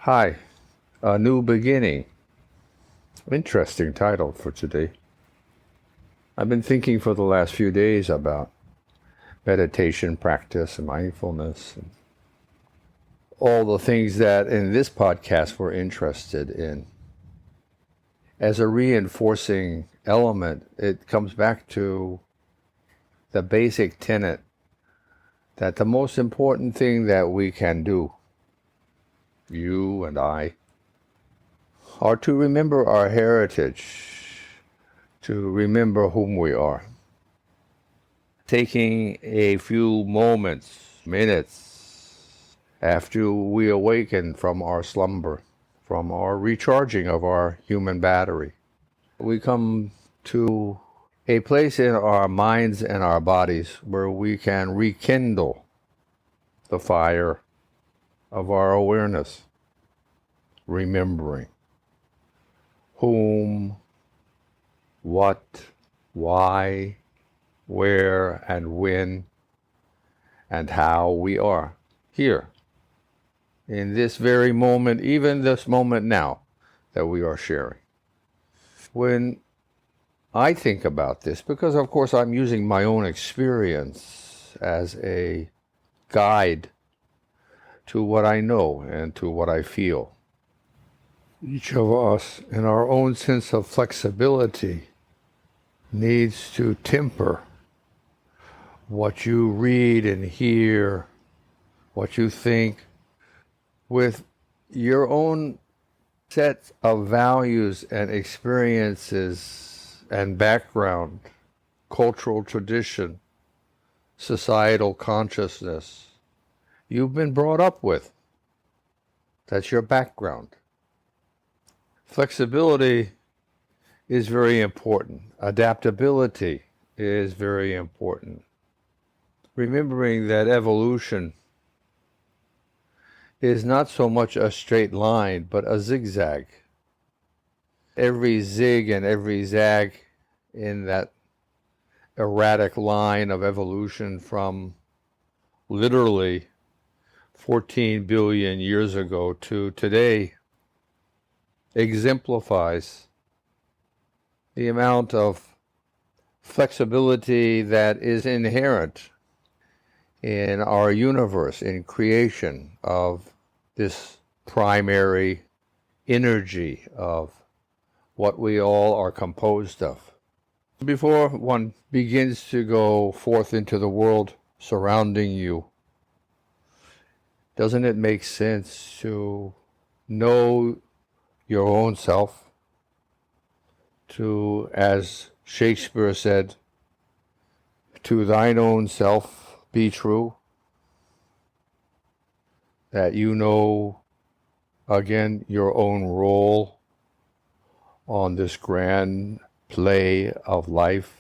Hi, A New Beginning. Interesting title for today. I've been thinking for the last few days about meditation practice and mindfulness and all the things that in this podcast we're interested in. As a reinforcing element, it comes back to the basic tenet that the most important thing that we can do, you and I, are to remember our heritage, to remember whom we are. Taking a few moments, minutes, after we awaken from our slumber, from our recharging of our human battery, we come to a place in our minds and our bodies where we can rekindle the fire of our awareness, remembering whom, what, why, where, and when, and how we are here in this very moment, even this moment now that we are sharing. When I think about this, because of course I'm using my own experience as a guide to what I know and to what I feel. Each of us, in our own sense of flexibility, needs to temper what you read and hear, what you think, with your own set of values and experiences and background, cultural tradition, societal consciousness you've been brought up with. That's your background. Flexibility is very important. Adaptability is very important. Remembering that evolution is not so much a straight line, but a zigzag. Every zig and every zag in that erratic line of evolution from literally 14 billion years ago to today exemplifies the amount of flexibility that is inherent in our universe, in creation of this primary energy of what we all are composed of. Before one begins to go forth into the world surrounding you, doesn't it make sense to know your own self? To, as Shakespeare said, to thine own self be true, that you know, again, your own role on this grand play of life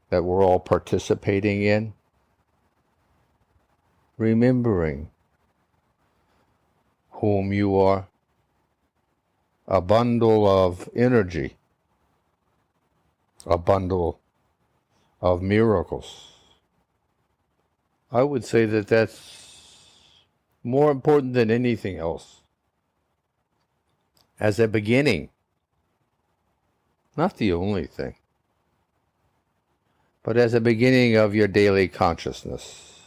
that we're all participating in. Remembering whom you are, a bundle of energy, a bundle of miracles. I would say that that's more important than anything else. As a beginning, not the only thing, but as a beginning of your daily consciousness.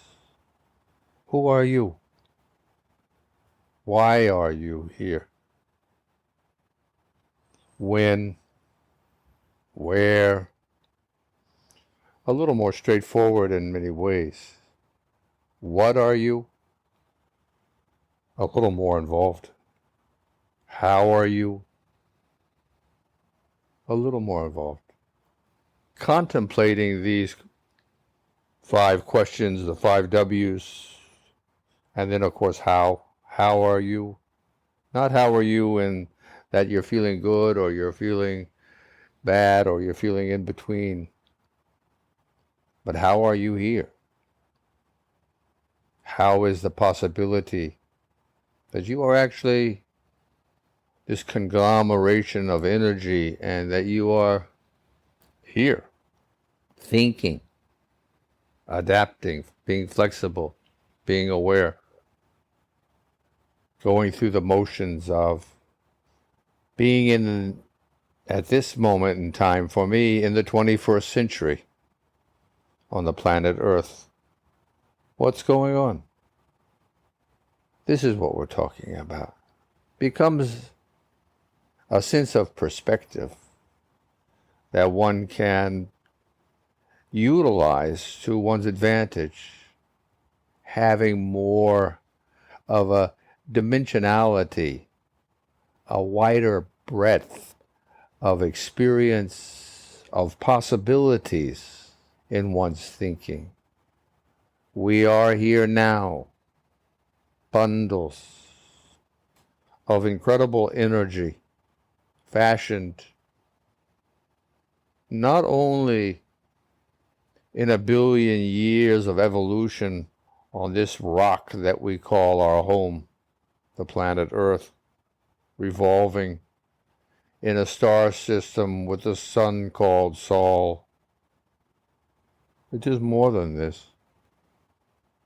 Who are you? Why are you here? When? Where? A little more straightforward in many ways. What are you? A little more involved. How are you? A little more involved. Contemplating these 5 questions, the 5 W's, and then of course how. How are you? Not how are you in that you're feeling good or you're feeling bad or you're feeling in between. But how are you here? How is the possibility that you are actually this conglomeration of energy and that you are here, thinking, adapting, being flexible, being aware? going through the motions of being at this moment in time, for me, in the 21st century on the planet Earth. What's going on? This is what we're talking about. Becomes a sense of perspective that one can utilize to one's advantage, having more of a dimensionality, a wider breadth of experience, of possibilities in one's thinking. We are here now, bundles of incredible energy, fashioned not only in a billion years of evolution on this rock that we call our home, the planet Earth, revolving in a star system with a sun called Sol. It is more than this.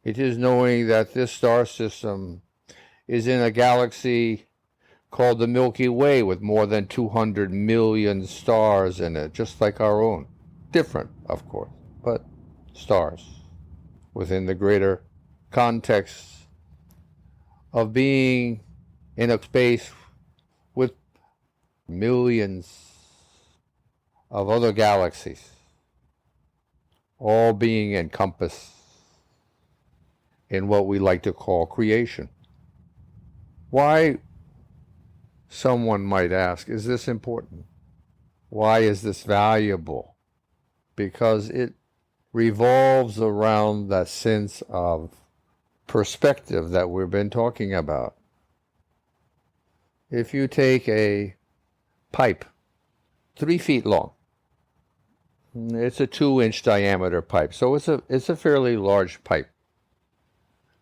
It is knowing that this star system is in a galaxy called the Milky Way with more than 200 million stars in it, just like our own. Different, of course, but stars within the greater context of being in a space with millions of other galaxies, all being encompassed in what we like to call creation. Why, someone might ask, is this important? Why is this valuable? Because it revolves around that sense of perspective that we've been talking about. If you take a pipe 3 feet long, it's a 2-inch diameter pipe, so it's a fairly large pipe,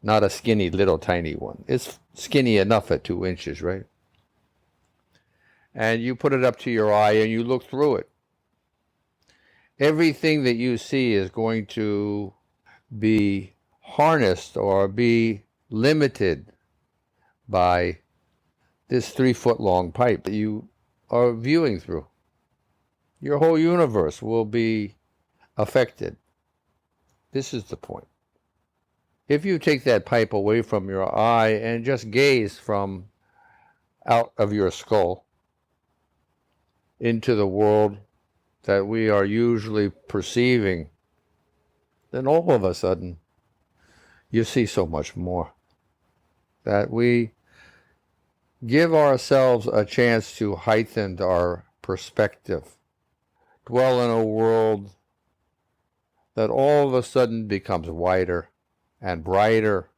not a skinny little tiny one. It's skinny enough at 2 inches, right? And you put it up to your eye and you look through it. Everything that you see is going to be harnessed or be limited by this 3-foot long pipe that you are viewing through. Your whole universe will be affected. This is the point. If you take that pipe away from your eye and just gaze from out of your skull into the world that we are usually perceiving, then all of a sudden you see so much more. That we give ourselves a chance to heighten our perspective, dwell in a world that all of a sudden becomes wider and brighter,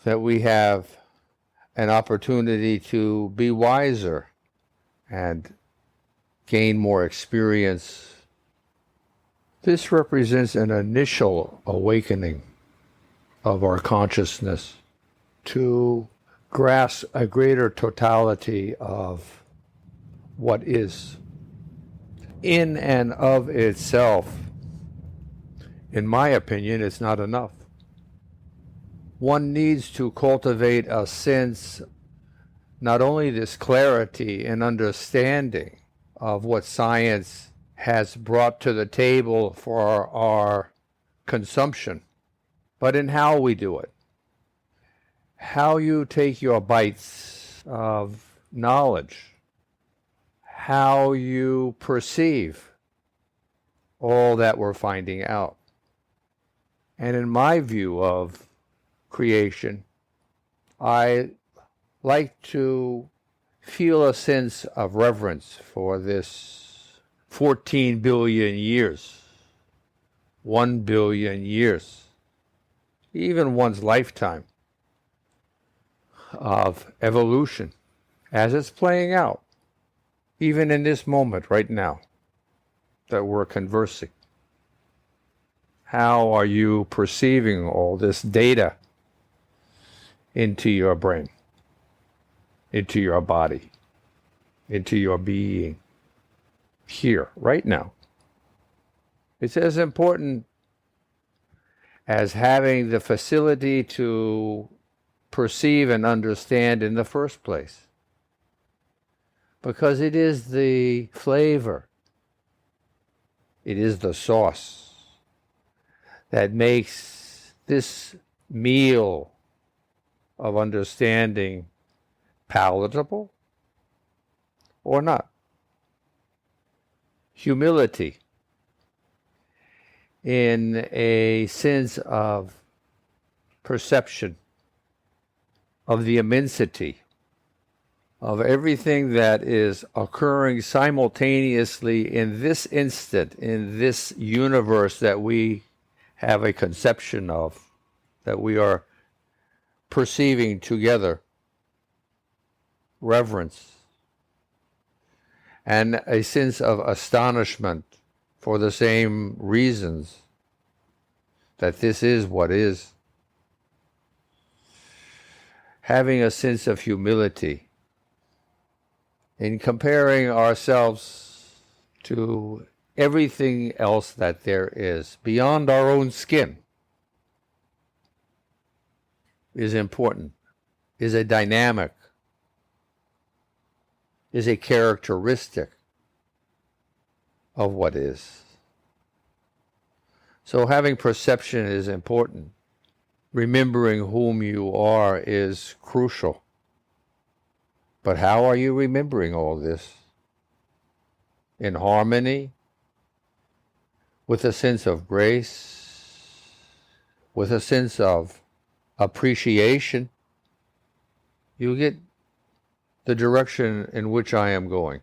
that we have an opportunity to be wiser and gain more experience. This represents an initial awakening of our consciousness to grasp a greater totality of what is. In and of itself, in my opinion, it's not enough. One needs to cultivate a sense, not only this clarity and understanding of what science has brought to the table for our consumption, but in how we do it. How you take your bites of knowledge, how you perceive all that we're finding out. And in my view of creation, I like to feel a sense of reverence for this 14 billion years, 1 billion years, even one's lifetime of evolution as it's playing out, even in this moment right now that we're conversing. How are you perceiving all this data into your brain, into your body, into your being, here, right now? It's as important as having the facility to perceive and understand in the first place. Because it is the flavor, it is the sauce that makes this meal of understanding palatable or not. Humility in a sense of perception of the immensity of everything that is occurring simultaneously in this instant, in this universe that we have a conception of, that we are perceiving together. Reverence and a sense of astonishment for the same reasons that this is what is. Having a sense of humility in comparing ourselves to everything else that there is beyond our own skin is important, is a dynamic, is a characteristic of what is. So having perception is important. Remembering whom you are is crucial. But how are you remembering all this? In harmony, with a sense of grace, with a sense of appreciation, you get the direction in which I am going.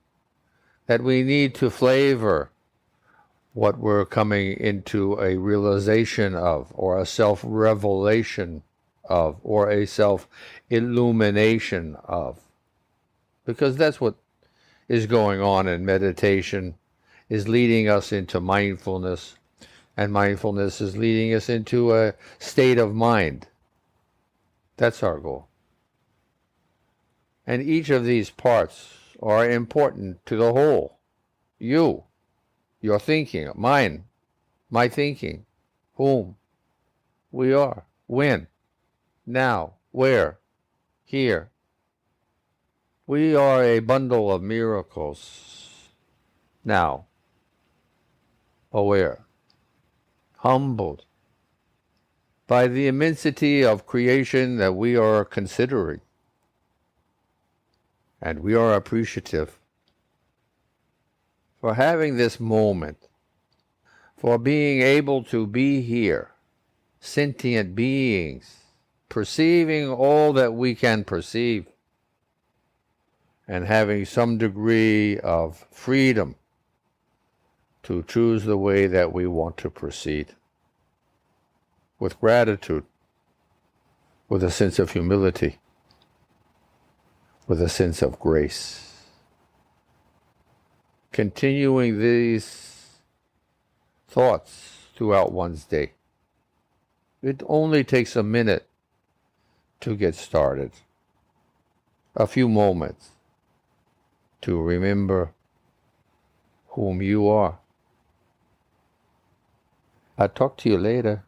That we need to flavor what we're coming into a realization of, or a self-revelation of, or a self-illumination of. Because that's what is going on in meditation, is leading us into mindfulness, and mindfulness is leading us into a state of mind. That's our goal. And each of these parts are important to the whole. You, your thinking, mine, my thinking, whom, we are, when, now, where, here. We are a bundle of miracles. Now, aware, humbled by the immensity of creation that we are considering. And we are appreciative for having this moment, for being able to be here, sentient beings, perceiving all that we can perceive, and having some degree of freedom to choose the way that we want to proceed. With gratitude, with a sense of humility, with a sense of grace. Continuing these thoughts throughout one's day. It only takes a minute to get started. A few moments to remember whom you are. I'll talk to you later.